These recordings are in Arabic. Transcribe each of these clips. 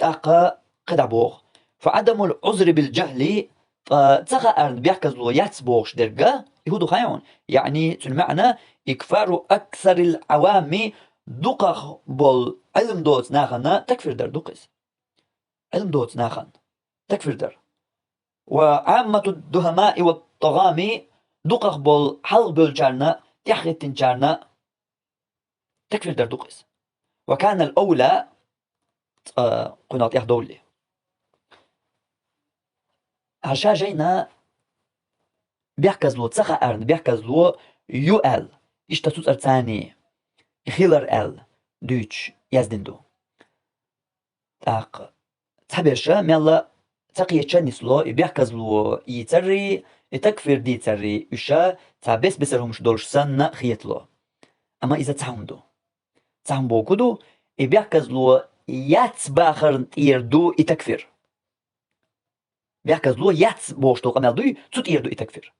تاقا قدبوغ فعدم العذر بالجهل فتغا أرن بيحكز لو يتسبوغش درجة يهودو خيون يعني المعنى إكفار أكثر العوام دقخ بول علم دوت ناخنا تكفر در دقس علم دوت ناخن تكفر در وعامة الدهماء والطغامي دقخ بول حل بولجارنا تحقي تنجارنا تكفر در دقس وكان الأولى قناط يهدولي هشا جينا بيحكز لو تسخا أرن بيحكز لو يؤل إشتاتوت أرتاني خيلر أل دوتش يزدندو تاق تحبيرشا ميلا تقية شانيس لو بيحكز لو يتري يتكفر دي تري إشا تابس بسرهمش دولش سنة خيط لو أما إذا تحم بوكودو بيحكز لو ياتس باخر يردو يتكفر بيحكز لو ياتس بوشتو قمال دوي تسوت يردو يتكفر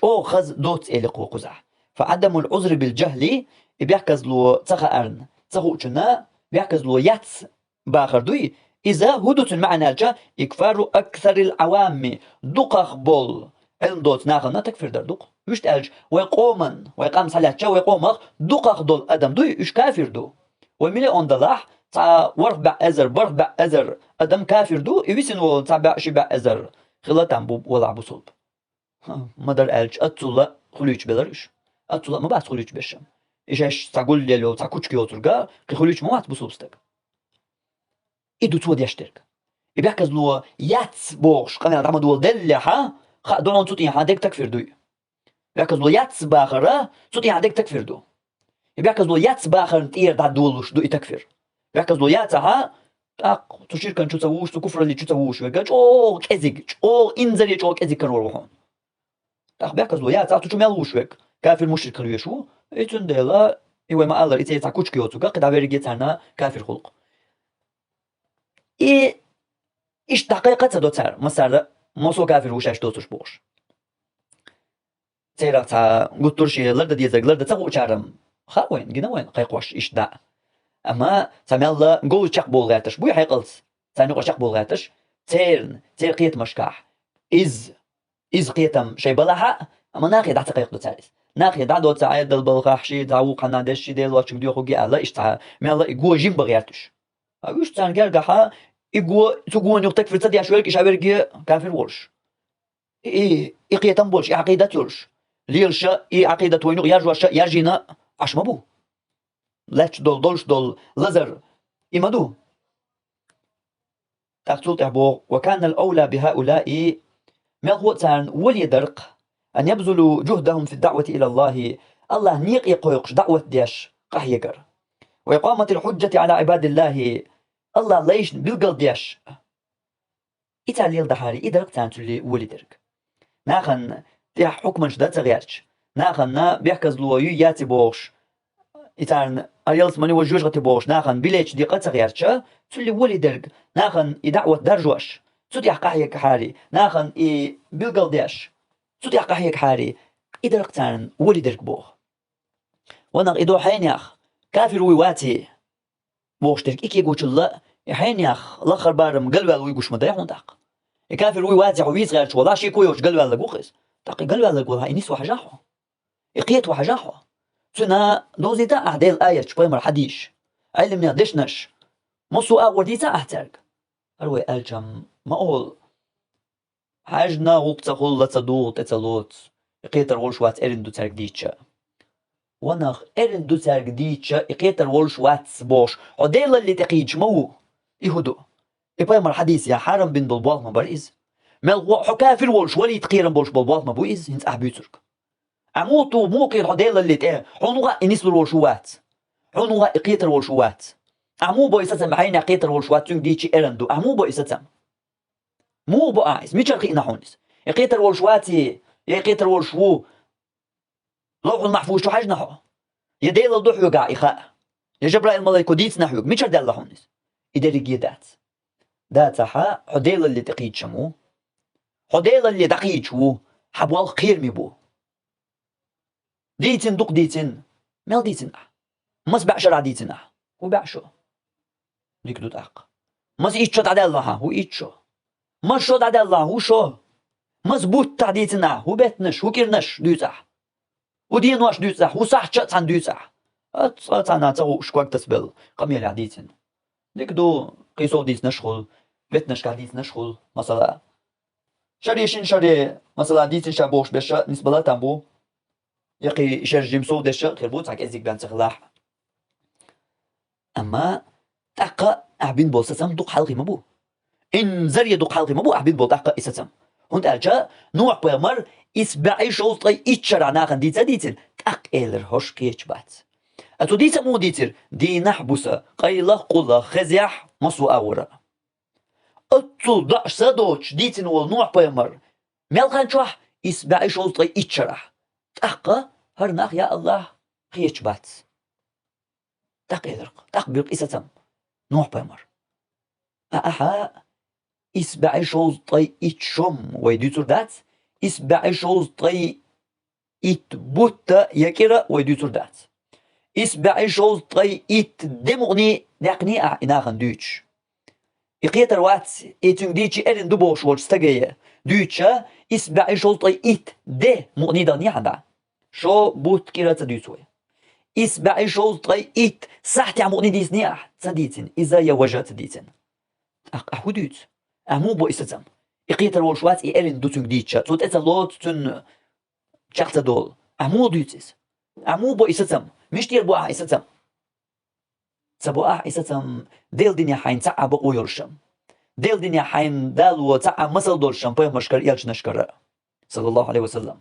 او خز دوت إلقو قزح فعدم العذر بالجهل بيحكز لو تخا أرن تخو جنا بيحكز لو ياتس باخر دوي إذا هدوت المعنى الجا يكفر أكثر العوام دقخ بول علم دوت ناخنا تكفر در دق وش تألج ويقومن ويقام صلاة ويقومخ دقخ دول أدم دوي إش كافر دو وملي أون دلاح تا ورق بع أزر برق بع أزر أدم كافر دو يويسن ول تا بع شي بع أزر خلاتان بوب ولا بصلب مدر ألج أتولا خلوش بلرش أتولا ما بعد خلوش بشم إيش تقول لي لو تاكوش كيوترجا خلوش ما بعد بصلبستك إدو تود يشترك يبيحكز لو ياتس بوش قناة عمد ول دلها خا دون صوتي عندك تكفر دوي يبيحكز لو ياتس باخرة صوتي عندك تكفر دو يبيحكز لو ياتس باخر تير دا دولش دو تكفر يبيحكز لو ياتها تاق تشير كان شو تسووش تكفر اللي شو تسووش ويقال او كزيج او انزل يجو كزيج كان وروحون تاق بيحكز لو ياتها تشو مالوش ويك كافر مشرك اليشو ايتون ديلا ايوه ما الله ايتي تاكوش كيوتو قد عبيرجيتنا كافر خلق إيش دقيقة دوتر مثلا موسو كافر وشاش دوتش بوش تيرا تا قطرشي لرد ديزك لرد تغو چارم خا وين جنا وين قيقوش إيش دا أما تملا قول شق بولغاتش بوي حيقلس تاني قول شق بولغاتش تير قيت مشكاح إز قيتم شي بلاها أما ناقي دعت قيق دوتاريس ناقي دعدو تعايد البلغاح شي دعو قنادش شي ديل واتش بديو خوجي الله إيش تا ملا يقول جيم بغياتش أيش تان جرجها تقول يقتك في تصدق شوية إيش عبرجي كافر ولش قيتم بولش عقيدة يولش ليرش عقيدة وينو يرجوش يرجينا عش مبو لاتش دولش دول لزر إمدو تقتل تعبو وكان الأولى بهؤلاء ملغوتان ولي درق أن يبذلوا جهدهم في الدعوة إلى الله نيق يقويقش دعوة ديش قحيقر وإقامة الحجة على عباد الله الله ليش بالقلب ديش إتاليل دحاري إدرك تانتولي ولي درك ناخن تيح حكما شدا تغيرش ناخن بيحكز لويو ياتي بوش إتان أريلس ماني وجوش غتي بوش ناخن بيليش دي قد تغيرش تولي ولي درك ناخن إدعوة درجوش سوت يحقاحيك حاري ناخن بالقلب ديش سوت يحقاحيك حاري إدرك تان ولي درك بوخ وناخ إدو حين ياخ كافر ويواتي بوش درك إكي يقوش الله حين ياخ الأخر بارم قلبه ويقوش مدايح ونتاق كافر ويواتي ويز غيرش ولا شي كويوش قلبه لقوخس تاقي قلبه لقوها إنيس وحجاحو إقيت وحجاحو سنا دوزي تا أهدي الآية شبيمر حديش علمنا دشنش مصو أغوردي تا أهترق أروي ألجم ما أقول حاجنا وقت خلة تدوط تتلوت إقيتر والشوات إرندو ترق ديتشا ونخ إرندو ترق ديتشا إقيتر والشوات بوش عديلا اللي تقيج مو يهدو إبايمر حديث يا حرم بن بلبال ما برئيز ملغو حكافر والش ولي تقيرن بولش بلبال ما بوئيز هنس أحبيترك عموتو موقير عديلا اللي تقير حنوغا إنيس بالوالشوات حنوغا إقيتر والشوات عمو بو إساتم حين إقيتر والشوات تنك ديتشي إرندو عمو بو إساتم مو بو آيس ميشار خينا حونس إقيتر والشواتي إقيتر والشو لوح المحفوظ شو حاجنا حو يديل الضحو قاع إخاء يا جبرائيل الملايكو ديت نحوك ميشار ديال حونس إداري جيدات داتها حديل اللي تقيد شمو حديل اللي دقيد شو حبوال خير ميبو ديتن دق ديتن مال ديتن مس بعشر عديتن وبعشو ديك دوت أق مز إيش شو تعدي الله هو إيش شو ما شو تعدي الله هو شو مزبوط تعديتنا هو بيتنش هو كيرنش دوزح ودين واش دوزح هو صح شت عن دوزح أنا تقول شكوك تسبل قميل عديتن ديك دو قيسو ديس نشغل بيتنش كعديت نشغل مثلا شريشين شري مثلا ديتن شابوش بشا نسبة لا تنبو يقي شر جيمسو دشا خربوت عك ازيك بان تغلاح أما تحقا أعبين بول سسم دوق حلقي مبو إن زري دوق حلقي مبو أعبين بول تحقا إسسم هند أجا نوع بيمر إسبعي شوطي إتشرع ناخن ديتا ديتن تحق إيلر هوش كيتش بات أتو ديتا مو ديتر دي نحبوسا قيلا قولا خزيح مصو أورا أتو دعش سادوش ديتن والنوع بيمر ميلخان شوح إسبعي شوطي إتشرع تحقا هرناخ يا الله كيتش بات تحق إيلر تحق بيرق إسسم نوع بيمر أحا إسبعي شوطي إتشم ويدوتر دات إسبعي شوطي إتبوتا يكيرا ويدوتر دات إسبعي شوطي إتدمغني نقني إناخن دوتش إقيتر وات إتن ديتشي إرن دوبوش ورستغية دوتشا إسبعي شوطي إتدي مغني داني عدا شو بوت كيرا تدوتوي إسبعي شوطي إت ساحتي عمغني ديسنيح تديتن إذا يوجات ديتن أحو دوت أمو بو إستم إقيتر وشوات إرن دوتن ديتشا توت إتلوت تن شخص دول أمو دوتس أمو بو إستم مش دير بو إستم سبو إستم ديل دنيا حين تعا بقو يرشم ديل دنيا حين دالو تعا مسل دورشم بو مشكر إلش نشكر صلى الله عليه وسلم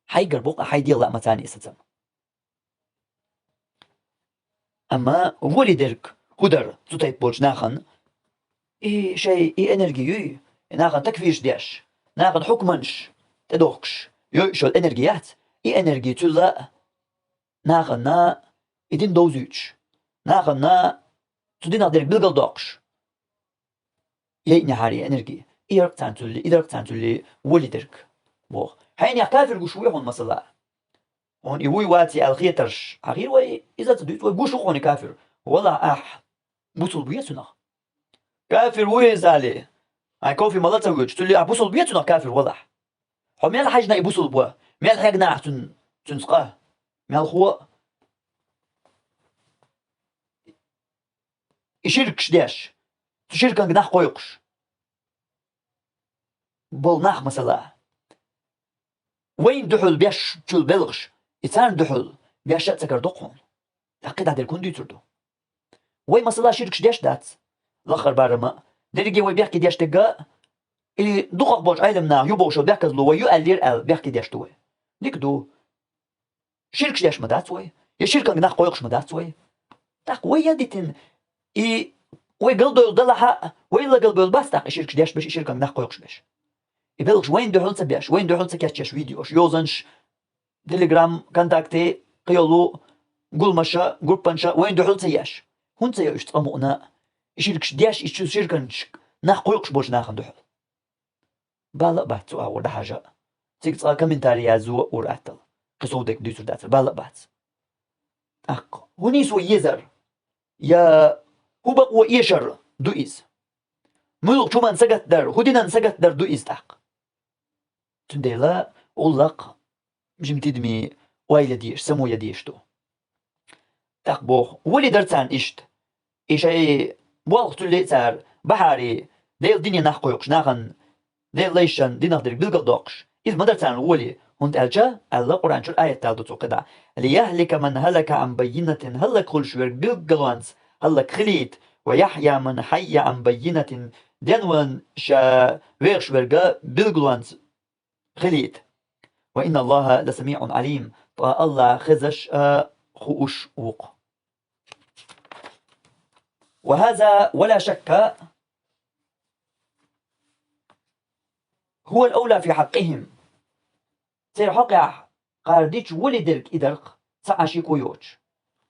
حي قربوق حي ديل لا متاني إستم أما ولي درك هدر تطيب بولش ناخن إيه شيء إيه إنرجي ناخن تكفيش ديش ناخن حكمنش تدوخش شو الإنرجيات إيه إنرجي تلا ناخن نا إدين دوزيتش ناخن نا تدين أدرك بلغل دوخش يأي نهاري إنرجي إيرك تانتولي إدرك تانتولي ولي درك بوخ حين يكافر قشوي هون مثلا هون يوي واتي الخيترش أخير وي إذا تدوت ويقوشو هون كافر ولا بوصل بيتنا كافر وي زالي هاي كوفي مالتا وجه تقولي بوصل بيتنا كافر ولا ميال حاجنا يبوصل بوا ميال حاجنا تنسقاه ميال هو يشركش داش تشرك نح قويقش بول نح مثلا وين دحل بيش تشول بلغش إنسان دحل بيش تسكر دقون لقيت هذا الكون ديتردو وين مثلا شركش داش دات الآخر بارما درجي وي بيحكي داش تجا اللي دقق بوش علمنا يبوشو بيحكزلو ويؤلر بيحكي داش توي ديك دو شركش داش ما داتوي يا شركة نح قويقش ما داتوي تاق ويا ديتن وي قلبو يضلها ويلا قلبو الباس تاق شركش داش باش شركة نح قويقش باش يبلغش وين دحل سبياش وين دحل سكاتش فيديوش يوزنش تليجرام كونتاكتي قيلو قول مشا جروبانشا وين دحل سياش هون سياش تطمئنا يشركش داش يشتو شركنش نح قويقش بوش ناخن دحل بالا بات سوا ورد حاجة تيك تصال كومنتاري يازو وراتل قصودك دوسر داتل بالا بات أق هوني سو يزر يا هو بقوا يشر دوئز ملوك شو من سجت در هودينا سجت در دوئز تاق تنديلا أولق جمتدمي وايل ديش سمو يديش تو تاق بوخ ولي درتان إشت إيش أي بوالق تولي تار بحاري ديل دنيا نحقوقش ناخن ديل ليشن دي نقدر بلغل دوقش إذ ما درتان ولي هند ألجا الله قرآن شو الآية تالدو توقدا ليهلك من هلك عن بينة هلك كل شوير بلغلوانس هلك خليت ويحيى من حي عن بينة دينوان شا وير شويرغا بلغلوانس خليت وإن الله لسميع عليم فالله خزش خوش وق وهذا ولا شك هو الأولى في حقهم سير حقع قارديش ولدرك إدرق سعشي كويوش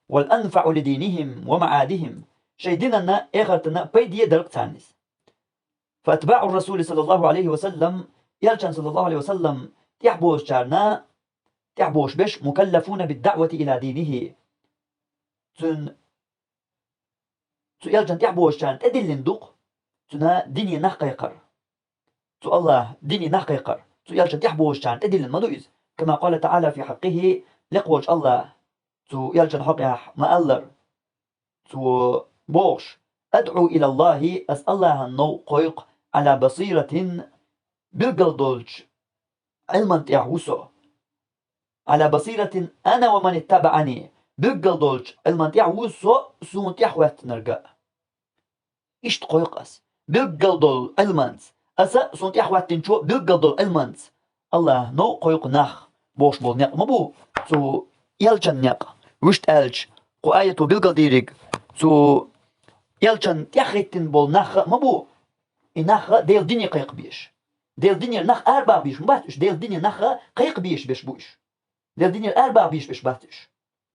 والأنفع لدينهم ومعادهم شيدنا إخرتنا بيدي يدرق تانيس فأتباع الرسول صلى الله عليه وسلم يلشان صلى الله عليه وسلم تحبوش جارنا تحبوش بش مكلفون بالدعوة إلى دينه تو يلجن يحبوش كان أدلن دق تنا دنيا نحقيقر تو الله دنيا نحقيقر تو يلجن يحبوش كان أدلن مدويز كما قال تعالى في حقه لقوج الله تو يلجن حقيح ما ألر تو بوش أدعو إلى الله أس الله النو قيق على بصيرة بالقلدولج علما يعوسو على بصيرة أنا ومن اتبعني بالقلدولج علما يعوسو سون يحوت نرجع إيش تقيق أس بالقلدول علما أسا سون يحوت تنشو بالقلدول علما الله نو قيق نخ بوش بول نق مبو تو يلجن نق وشت ألج قآية بالقلديرك تو يلجن يخيتن بول نخ مبو إنخ ديل دنيا قيق بيش ديل دنيا نخ أربع بيش مباتش ديل دنيا نخ قيق بيش بيش بوش ديل دنيا أربع بيش بيش باتش